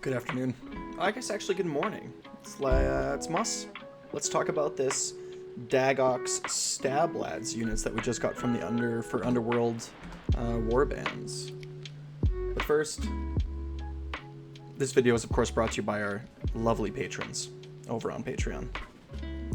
Good afternoon. I guess actually good morning. It's Mus. Let's talk about this Daggok's Stab-Ladz units that we just got from the Underworld warbands. But first, this video is of course brought to you by our lovely patrons over on Patreon.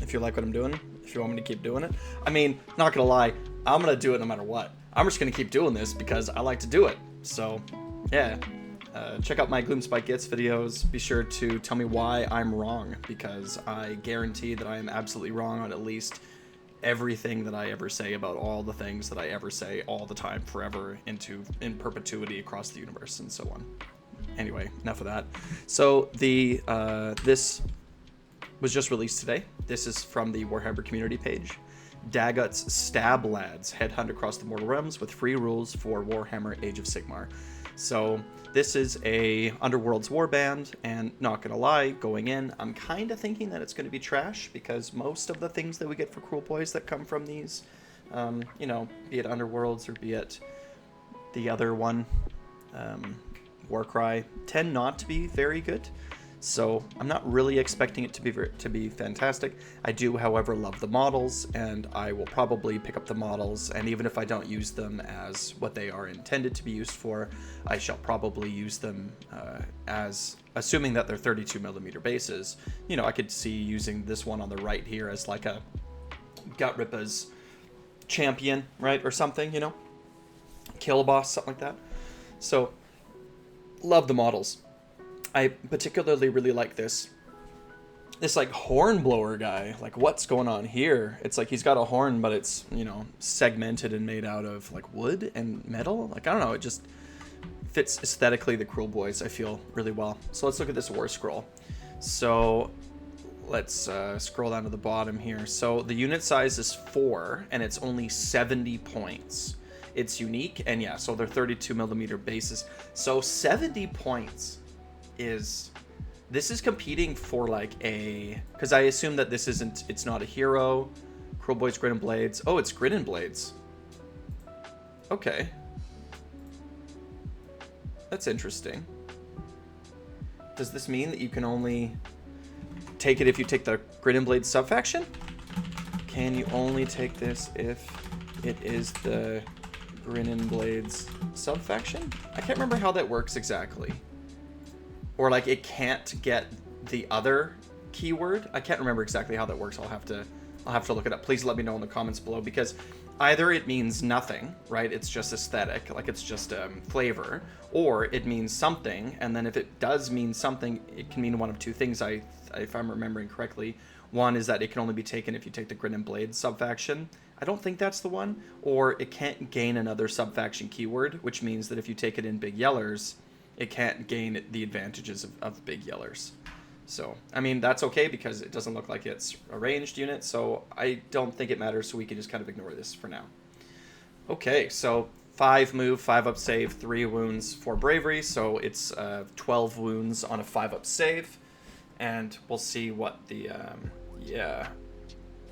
If you like what I'm doing, if you want me to keep doing it, I mean, not gonna lie, I'm gonna do it no matter what. I'm just gonna keep doing this because I like to do it. So, yeah. Check out my Gloom Spike Gets videos. Be sure to tell me why I'm wrong, because I guarantee that I am absolutely wrong on at least everything that I ever say about all the things that I ever say all the time, forever, in perpetuity across the universe, and so on. Anyway, enough of that. So this was just released today. This is from the Warhammer community page. Daggok's Stab-Ladz headhunt across the mortal realms with free rules for Warhammer Age of Sigmar. So this is a Underworld's warband, and not gonna lie, going in, I'm kind of thinking that it's going to be trash, because most of the things that we get for Cruel Boys that come from these, you know, be it Underworlds or be it the other one, Warcry, tend not to be very good. So I'm not really expecting it to be fantastic. I do, however, love the models, and I will probably pick up the models, and even if I don't use them as what they are intended to be used for, I shall probably use them as, assuming that they're 32mm bases. You know, I could see using this one on the right here as like a Gutrippa's champion, right, or something, you know? Kill boss, something like that. So, love the models. I particularly really like this like hornblower guy. Like, what's going on here? It's like he's got a horn, but it's, you know, segmented and made out of like wood and metal. Like, I don't know, it just fits aesthetically the Cruel Boys, I feel, really well. So let's look at this Warscroll. So let's scroll down to the bottom here. So the unit size is 4, and it's only 70 points. It's unique, and yeah, so they're 32mm bases. So 70 points is, this is competing for like a, because I assume that this isn't, it's not a hero. Cruel Boys Grid and Blades. Oh, it's Grid and Blades. Okay, that's interesting. Does this mean that you can only take it if you take the Grid and Blades subfaction? Can you only take this if it is the Grid and Blades subfaction? I can't remember how that works exactly. Or like it can't get the other keyword. I can't remember exactly how that works. I'll have to look it up. Please let me know in the comments below, because either it means nothing, right? It's just aesthetic, like it's just flavor, or it means something. And then if it does mean something, it can mean one of two things. If I'm remembering correctly, one is that it can only be taken if you take the Grid and Blade subfaction. I don't think that's the one. Or it can't gain another subfaction keyword, which means that if you take it in Big Yellers, it can't gain the advantages of Big Yellers. So, I mean, that's okay, because it doesn't look like it's a ranged unit, so I don't think it matters, so we can just kind of ignore this for now. Okay, so 5 move, 5 up save, 3 wounds, 4 bravery, so it's 12 wounds on a 5 up save, and we'll see what the,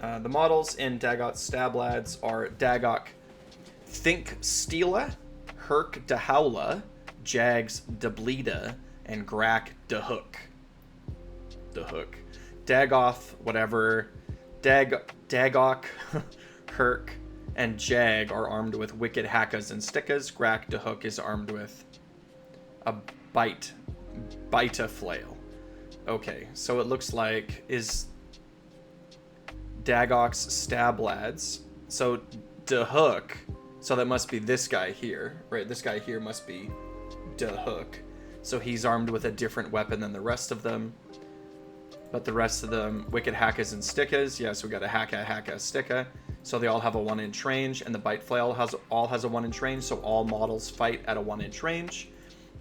the models in Daggok's Stab-Ladz are Daggok Think Steela, Herc de Howla, Jags de Bleeda, and Grak de Hook. Dagoth, whatever. Daggok, Herc, and Jag are armed with wicked hackas and stickas. Grak de Hook is armed with a bita flail. Okay, so it looks like is Daggok's Stab-Ladz. So de Hook, so that must be this guy here, right? This guy here must be de Hook. So he's armed with a different weapon than the rest of them. But the rest of them, wicked hackas and stickas. Yeah, so we got a hacka, sticka. So they all have a 1-inch range, and the bite flail all has a 1-inch range, so all models fight at a 1-inch range.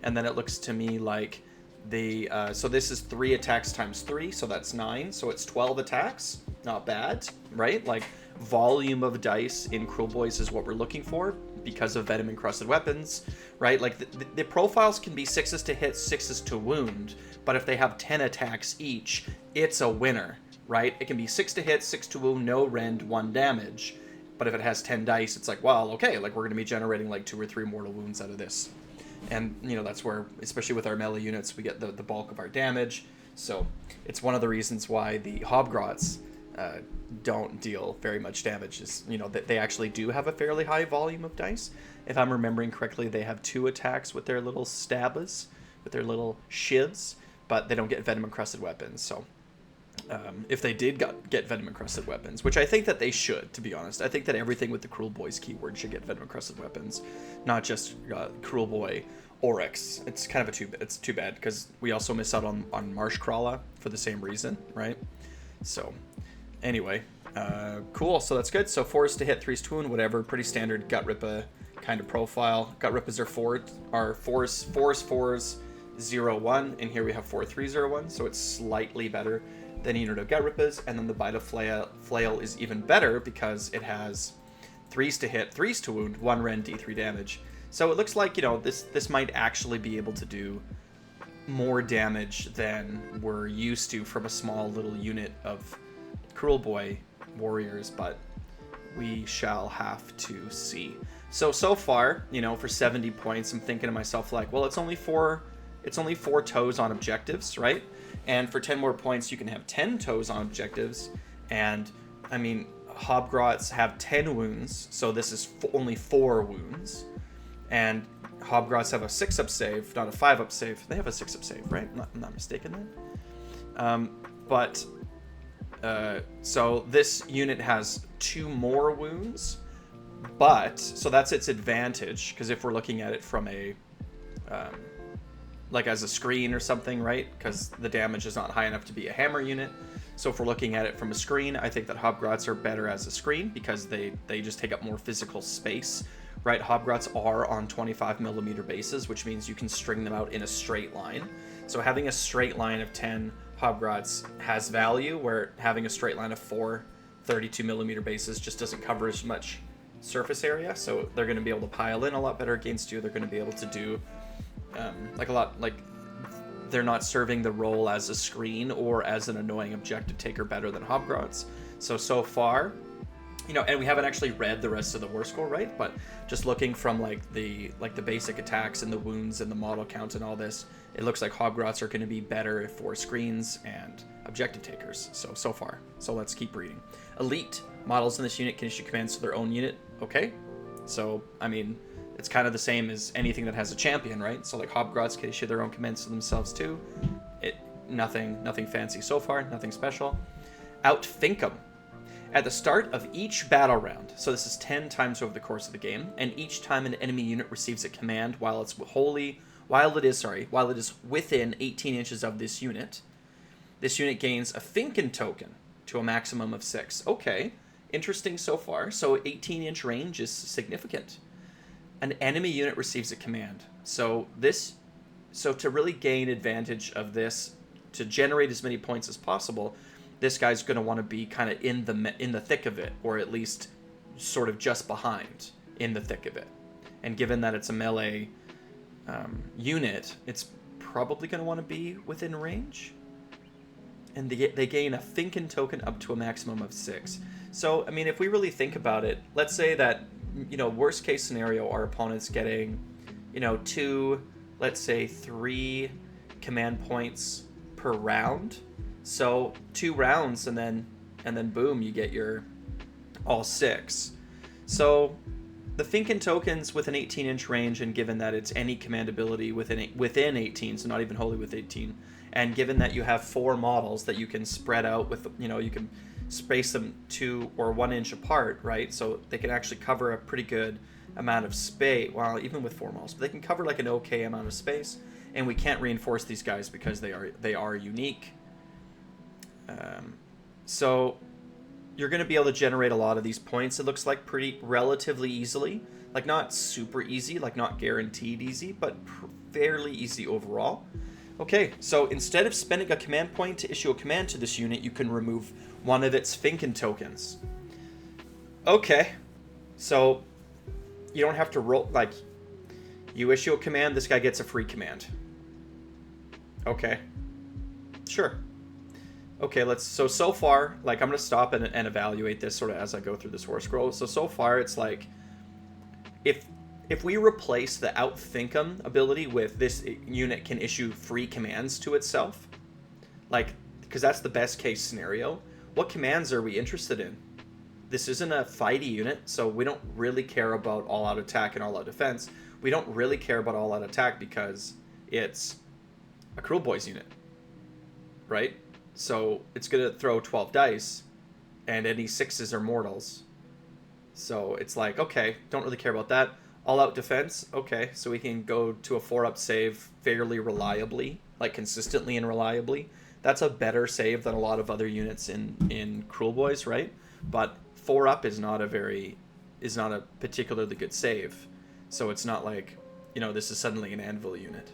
And then it looks to me like the, so this is 3 attacks times 3, so that's 9. So it's 12 attacks. Not bad, right? Like, volume of dice in Cruel Boys is what we're looking for because of venom encrusted weapons, right? Like the profiles can be 6s to hit, 6s to wound, but if they have 10 attacks each, it's a winner, right? It can be 6 to hit, 6 to wound, no rend, 1 damage. But if it has 10 dice, it's like, well, okay, like we're going to be generating like 2 or 3 mortal wounds out of this. And, you know, that's where, especially with our melee units, we get the bulk of our damage. So it's one of the reasons why the Hobgrots don't deal very much damage, is, you know, that they actually do have a fairly high volume of dice. If I'm remembering correctly, they have 2 attacks with their little Stab-Ladz, with their little shivs, but they don't get venom-encrusted weapons. So if they did get venom-encrusted weapons, which I think that they should, to be honest. I think that everything with the Cruel Boy's keyword should get venom-encrusted weapons, not just Cruel Boy Oryx. It's kind of it's too bad, because we also miss out on Warscroll for the same reason, right? So anyway, cool. So that's good. So 4s to hit, 3s to wound, whatever. Pretty standard Gut Rippa kind of profile. Gut Rippas are 4s 0 1, and here we have 4 3 0 1. So it's slightly better than a unit of Gut Rippas, and then the Bite of Flail is even better because it has 3s to hit, 3s to wound, 1 Ren D3 damage. So it looks like, you know, this might actually be able to do more damage than we're used to from a small little unit of Cruel Boy warriors, but we shall have to see. So far, you know, for 70 points, I'm thinking to myself, like, well, it's only 4 toes on objectives, right? And for 10 more points, you can have 10 toes on objectives. And, I mean, Hobgrots have 10 wounds, so this is only 4 wounds. And Hobgrots have a 6-up save, not a 5-up save. They have a 6-up save, right? I'm not mistaken then. So this unit has 2 more wounds, but, so that's its advantage, because if we're looking at it from a, like as a screen or something, right? Because the damage is not high enough to be a hammer unit. So if we're looking at it from a screen, I think that Hobgrots are better as a screen because they just take up more physical space, right? Hobgrots are on 25mm bases, which means you can string them out in a straight line. So having a straight line of 10 Hobgrots has value, where having a straight line of 4 32mm bases just doesn't cover as much surface area. So they're going to be able to pile in a lot better against you. They're going to be able to do they're not serving the role as a screen or as an annoying objective taker better than Hobgrots. So far, you know, and we haven't actually read the rest of the Warscroll, right? But just looking from the basic attacks and the wounds and the model count and all this, it looks like Hobgrots are going to be better for screens and objective takers. So far. So let's keep reading. Elite models in this unit can issue commands to their own unit. Okay. So, I mean, it's kind of the same as anything that has a champion, right? So like Hobgrots can issue their own commands to themselves too. Nothing fancy so far, nothing special. Outthink 'em. At the start of each battle round, so this is 10 times over the course of the game, and each time an enemy unit receives a command while it is within 18 inches of this unit gains a Thinkin token to a maximum of 6. Okay, interesting so far. So 18-inch range is significant. An enemy unit receives a command. So to really gain advantage of this, to generate as many points as possible, this guy's going to want to be kind of in the thick of it, or at least sort of just behind in the thick of it. And given that it's a melee unit, it's probably going to want to be within range. And they gain a Thinkin token up to a maximum of 6. So, I mean, if we really think about it, let's say that, you know, worst case scenario, our opponent's getting, you know, 2, let's say 3 command points per round. So 2 rounds, and then boom, you get your all 6. So the Thinkin tokens with an 18-inch range, and given that it's any command ability within 18, so not even wholly with 18, and given that you have 4 models that you can spread out with, you know, you can space them 2 or 1 inch apart, right? So they can actually cover a pretty good amount of space. Well, even with 4 models, but they can cover like an okay amount of space. And we can't reinforce these guys because they are unique. So you're going to be able to generate a lot of these points. It looks like pretty relatively easily, like not super easy, like not guaranteed easy, but fairly easy overall. Okay, so instead of spending a command point to issue a command to this unit, you can remove one of its Thinkin tokens. Okay, so you don't have to roll, like, you issue a command, this guy gets a free command. Okay, sure. Okay, so far, like, I'm going to stop and evaluate this sort of as I go through this Warscroll. So far, it's like, if if we replace the Outthink 'em ability with this unit can issue free commands to itself, like, because that's the best case scenario, what commands are we interested in? This isn't a fighty unit, so we don't really care about all-out attack and all-out defense. We don't really care about all-out attack because it's a Cruel Boys unit, right? So it's going to throw 12 dice, and any 6s are mortals. So it's like, okay, don't really care about that. All-out defense, okay, so we can go to a 4-up save fairly reliably, like consistently and reliably. That's a better save than a lot of other units in Cruel Boys, right? But 4-up is not a particularly good save. So it's not like, you know, this is suddenly an Anvil unit.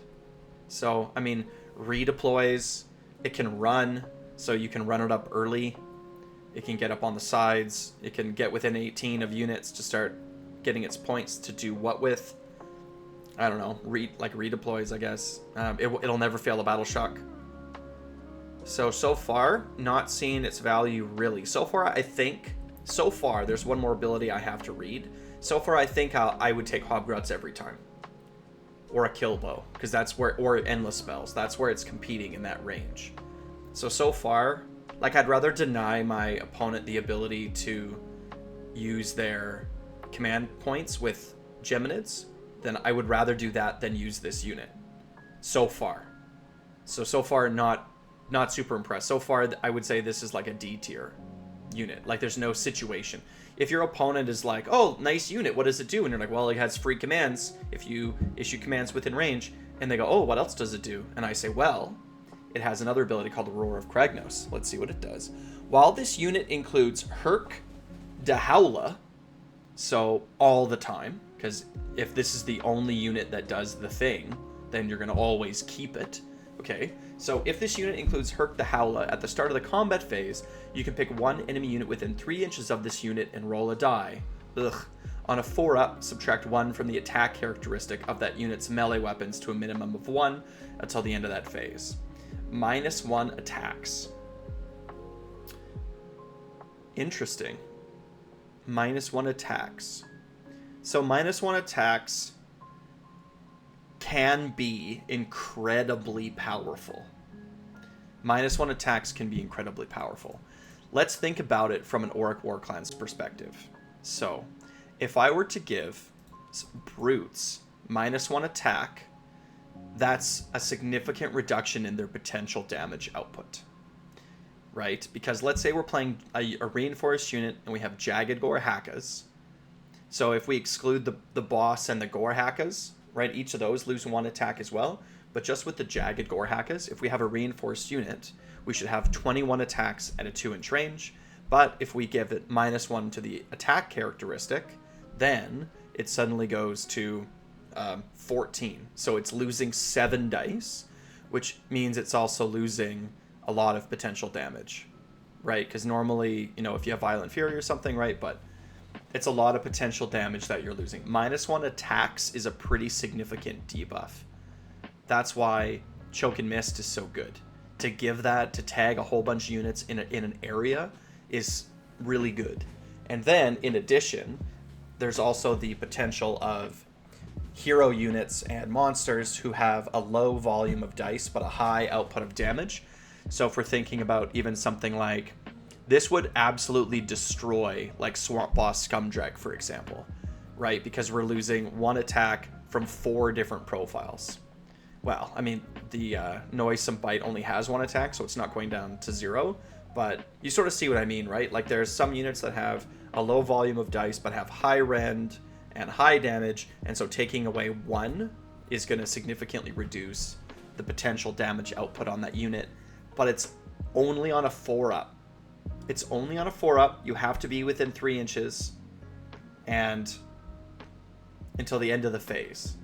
So, I mean, redeploys, it can run, so you can run it up early. It can get up on the sides. It can get within 18 of units to start getting its points to do what with. I don't know, redeploys, I guess. It'll never fail a battle shock. So far, not seeing its value really. So far, there's one more ability I have to read. So far, I think I would take Hobgrots every time. Or a Kill Bow, because that's where, or Endless Spells. That's where it's competing in that range. So far, like, I'd rather deny my opponent the ability to use their command points with Geminids, then I would rather do that than use this unit. So far. So far, not super impressed. So far, I would say this is like a D tier unit. Like, there's no situation. If your opponent is like, oh, nice unit, what does it do? And you're like, well, it has free commands if you issue commands within range. And they go, oh, what else does it do? And I say, well, it has another ability called the Roar of Kragnos. Let's see what it does. While this unit includes Herc de Howla, so all the time, because if this is the only unit that does the thing, then you're going to always keep it. Okay, so if this unit includes Herc the Howla at the start of the combat phase, you can pick one enemy unit within 3 inches of this unit and roll a die. Ugh. On a 4-up, subtract 1 from the attack characteristic of that unit's melee weapons to a minimum of 1 until the end of that phase. -1 attacks. Interesting. -1 attacks. So -1 attacks can be incredibly powerful. -1 attacks can be incredibly powerful. Let's think about it from an Auric War Clan's perspective. So, if I were to give Brutes -1 attack, that's a significant reduction in their potential damage output. Right? Because let's say we're playing a reinforced unit and we have Jagged Gorhakas. So if we exclude the boss and the Gorhakas, right, each of those lose 1 attack as well. But just with the Jagged Gorhakas, if we have a reinforced unit, we should have 21 attacks at a 2-inch range. But if we give it -1 to the attack characteristic, then it suddenly goes to 14. So it's losing 7 dice, which means it's also losing a lot of potential damage, right? Because normally, you know, if you have Violent Fury or something, right? But it's a lot of potential damage that you're losing. -1 attacks is a pretty significant debuff. That's why Choke and Mist is so good. To give that, to tag a whole bunch of units in an area is really good. And then, in addition, there's also the potential of hero units and monsters who have a low volume of dice but a high output of damage. So if we're thinking about even something like, this would absolutely destroy like Swamp Boss Scumdreg, for example, right? Because we're losing 1 attack from 4 different profiles. Well, I mean, the Noisome Bite only has 1 attack, so it's not going down to 0, but you sort of see what I mean, right? Like, there's some units that have a low volume of dice but have high rend and high damage, and so taking away 1 is going to significantly reduce the potential damage output on that unit, but it's only on a 4-up. It's only on a 4-up. You have to be within 3 inches and until the end of the phase.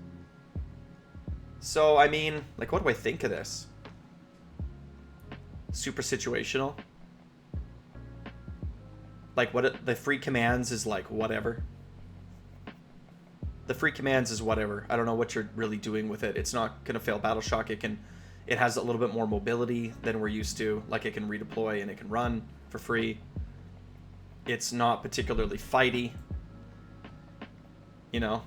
So, I mean, like, what do I think of this? Super situational. Like, what the free commands is like, whatever. The free commands is whatever. I don't know what you're really doing with it. It's not going to fail Battle Shock. It has a little bit more mobility than we're used to. Like, it can redeploy and it can run for free. It's not particularly fighty. You know?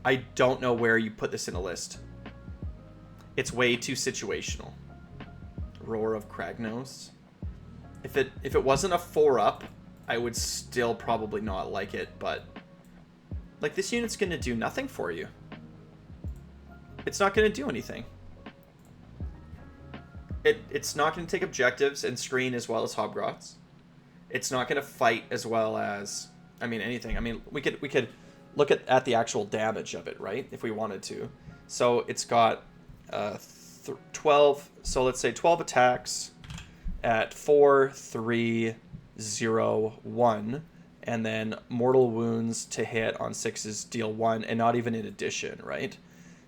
I don't know where you put this in a list. It's way too situational. Roar of Kragnos. If it wasn't a 4-up, I would still probably not like it, but like this unit's gonna do nothing for you. It's not gonna do anything. It's not gonna take objectives and screen as well as Hobgrots. It's not gonna fight as well as, I mean, anything. I mean, we could look at the actual damage of it, right? If we wanted to. So it's got 12, so let's say 12 attacks at 4, 3, 0, 1, and then mortal wounds to hit on 6s deal 1, and not even in addition, right?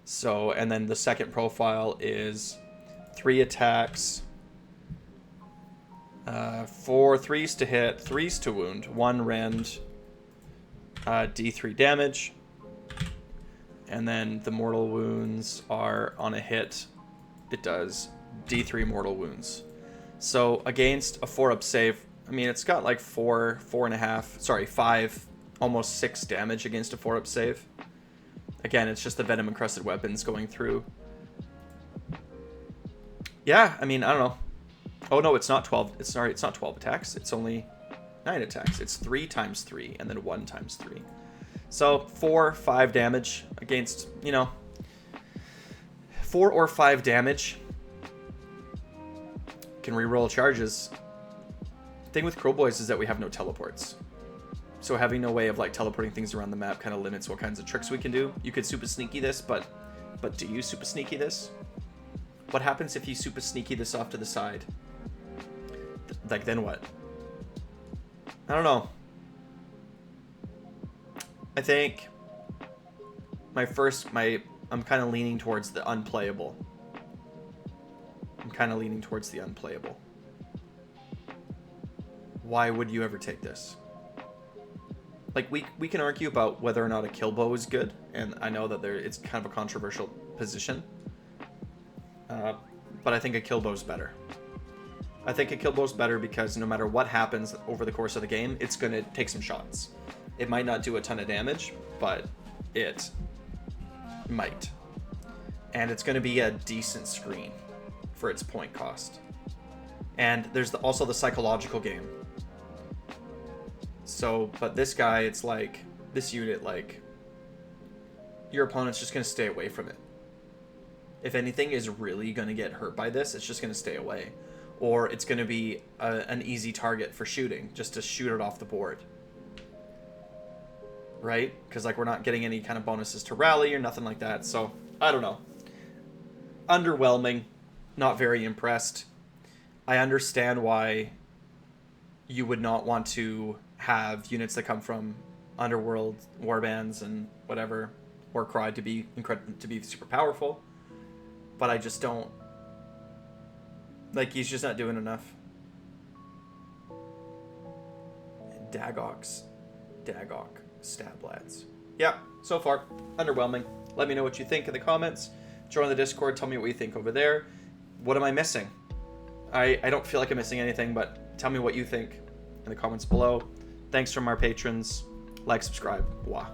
So, and then the second profile is 3 attacks, 4 3s to hit, 3s to wound, 1 rend, D3 damage, and then the mortal wounds are on a hit, it does D3 mortal wounds. So against a 4-up save, I mean, it's got like 5, almost 6 damage against a 4-up save. Again, it's just the venom encrusted weapons going through. Yeah, I mean, I don't know. Oh no, it's not 12. It's not 12 attacks. It's only 9 attacks. It's 3 times 3 and then 1 times 3. So 4, 5 damage against, 4 or 5 damage. Can reroll charges. Thing with Crow Boys is that we have no teleports. So having no way of like teleporting things around the map kind of limits what kinds of tricks we can do. You could super sneaky this, but do you super sneaky this? What happens if you super sneaky this off to the side? Like then what? I don't know. I think I'm kind of leaning towards the unplayable. Why would you ever take this? Like, we can argue about whether or not a kill bow is good, and I know that it's kind of a controversial position. But I think a kill bow is better. I think a kill bow is better because no matter what happens over the course of the game, it's going to take some shots. It might not do a ton of damage, but it might. And it's going to be a decent screen for its point cost. And there's also the psychological game. So, but this guy, it's like, this unit, like, your opponent's just going to stay away from it. If anything is really going to get hurt by this, it's just going to stay away. Or it's going to be an easy target for shooting, just to shoot it off the board. Right? Because, like, we're not getting any kind of bonuses to rally or nothing like that. So, I don't know. Underwhelming. Not very impressed. I understand why you would not want to have units that come from Underworld warbands and whatever, Warcry to be super powerful, but I just don't like. He's just not doing enough. Daggok Stab-Ladz. Yeah, so far underwhelming. Let me know what you think in the comments. Join the Discord. Tell me what you think over there. What am I missing? I don't feel like I'm missing anything, but tell me what you think in the comments below. Thanks from our patrons. Like, subscribe. Wah.